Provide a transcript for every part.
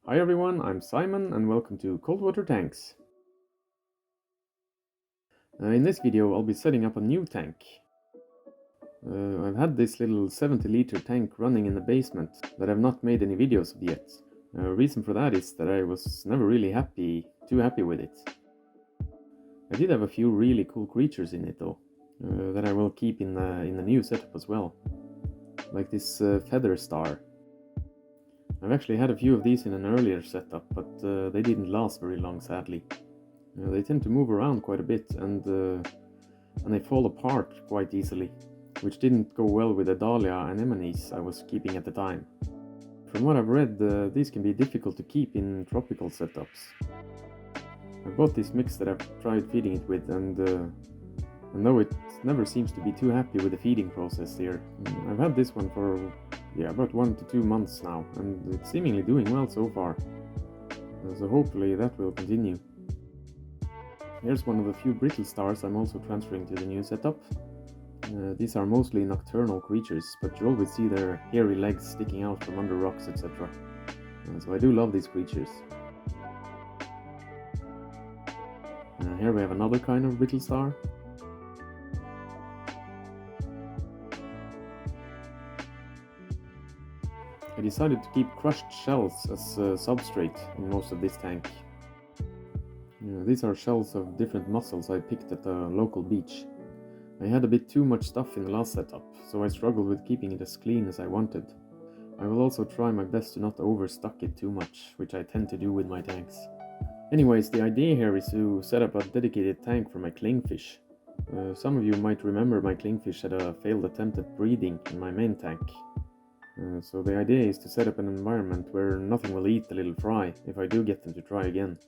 Hi everyone, I'm Simon and welcome to ColdWaterTanks. In this video I'll be setting up a new tank. I've had this little 70-liter tank running in the basement that I've not made any videos of yet. Reason for that is that I was never really too happy with it. I did have a few really cool creatures in it though, that I will keep in the new setup as well. Like this feather star. I've actually had a few of these in an earlier setup, but they didn't last very long sadly. They tend to move around quite a bit and they fall apart quite easily, which didn't go well with the dahlia anemones I was keeping at the time. From what I've read, these can be difficult to keep in tropical setups. I bought this mix that I've tried feeding it with, and though it never seems to be too happy with the feeding process here, I've had this one for about 1 to 2 months now, and it's seemingly doing well so far. So hopefully that will continue. Here's one of the few brittle stars I'm also transferring to the new setup. These are mostly nocturnal creatures, but you always see their hairy legs sticking out from under rocks, etc. So I do love these creatures. Here we have another kind of brittle star. I decided to keep crushed shells as substrate in most of this tank. These are shells of different mussels I picked at a local beach. I had a bit too much stuff in the last setup, so I struggled with keeping it as clean as I wanted. I will also try my best to not overstock it too much, which I tend to do with my tanks. Anyways, the idea here is to set up a dedicated tank for my clingfish. Some of you might remember my clingfish had a failed attempt at breeding in my main tank. So the idea is to set up an environment where nothing will eat the little fry if I do get them to try again.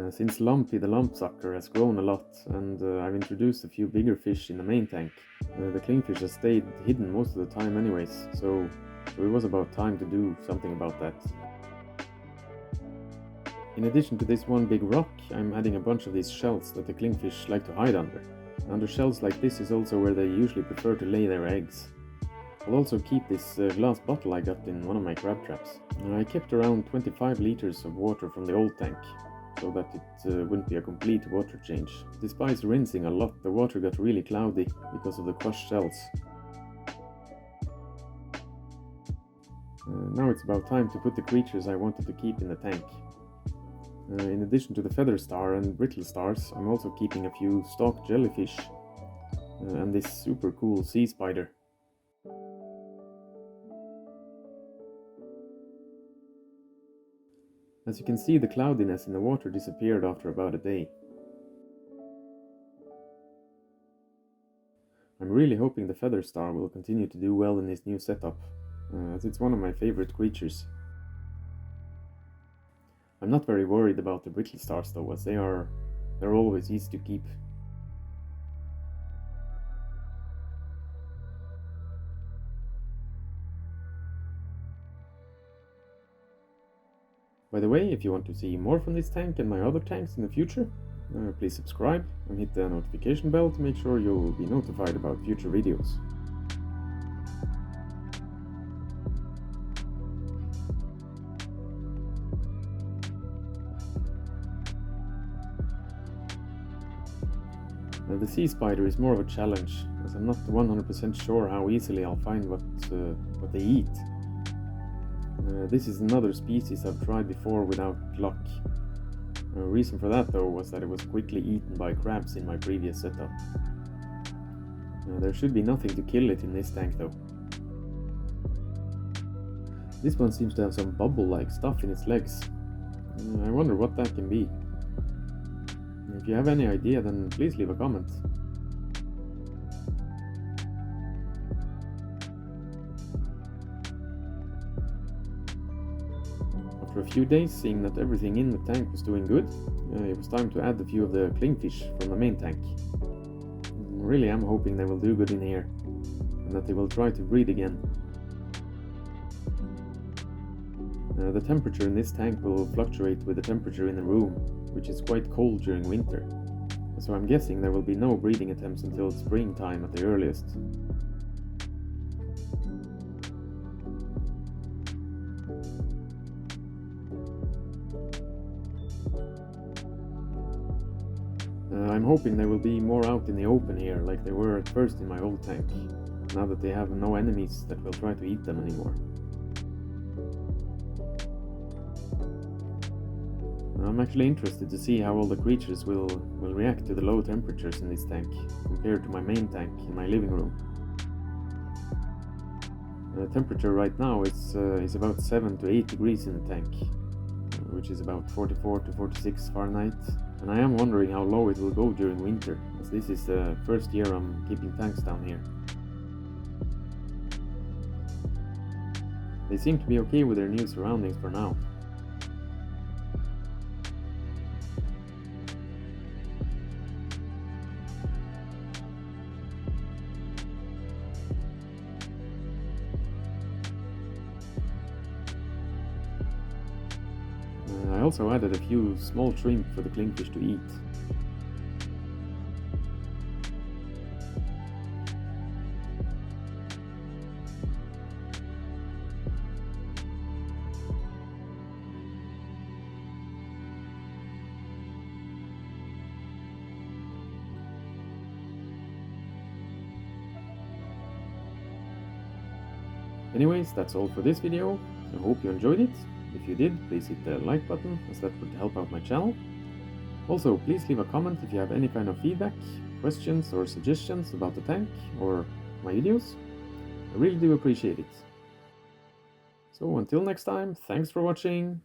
Since Lumpy the lumpsucker has grown a lot and I've introduced a few bigger fish in the main tank, the clingfish has stayed hidden most of the time anyways, so it was about time to do something about that. In addition to this one big rock, I'm adding a bunch of these shells that the clingfish like to hide under. Under shells like this is also where they usually prefer to lay their eggs. I'll also keep this glass bottle I got in one of my crab traps. I kept around 25 liters of water from the old tank, so that it wouldn't be a complete water change. Despite rinsing a lot, the water got really cloudy because of the crushed shells. Now it's about time to put the creatures I wanted to keep in the tank. In addition to the feather star and brittle stars, I'm also keeping a few stalked jellyfish and this super cool sea spider. As you can see, the cloudiness in the water disappeared after about a day. I'm really hoping the feather star will continue to do well in this new setup, as it's one of my favorite creatures. I'm not very worried about the brittle stars though, as they're always easy to keep. By the way, if you want to see more from this tank and my other tanks in the future, please subscribe and hit the notification bell to make sure you'll be notified about future videos. The sea spider is more of a challenge, as I'm not 100% sure how easily I'll find what they eat. This is another species I've tried before without luck. The reason for that though was that it was quickly eaten by crabs in my previous setup. There should be nothing to kill it in this tank though. This one seems to have some bubble-like stuff in its legs. I wonder what that can be. If you have any idea, then please leave a comment. After a few days, seeing that everything in the tank was doing good, it was time to add a few of the clingfish from the main tank. Really am hoping they will do good in here, and that they will try to breed again. The temperature in this tank will fluctuate with the temperature in the room, which is quite cold during winter, so I'm guessing there will be no breeding attempts until springtime at the earliest. I'm hoping they will be more out in the open here, like they were at first in my old tank, now that they have no enemies that will try to eat them anymore. I'm actually interested to see how all the creatures will react to the low temperatures in this tank, compared to my main tank in my living room. The temperature right now is about 7 to 8 degrees in the tank, which is about 44 to 46 Fahrenheit, and I am wondering how low it will go during winter, as this is the first year I'm keeping tanks down here. They seem to be okay with their new surroundings for now. I also added a few small shrimp for the clingfish to eat. Anyways, that's all for this video. I hope you enjoyed it. If you did, please hit the like button, as that would help out my channel. Also, please leave a comment if you have any kind of feedback, questions or suggestions about the tank or my videos. I really do appreciate it. So until next time, thanks for watching.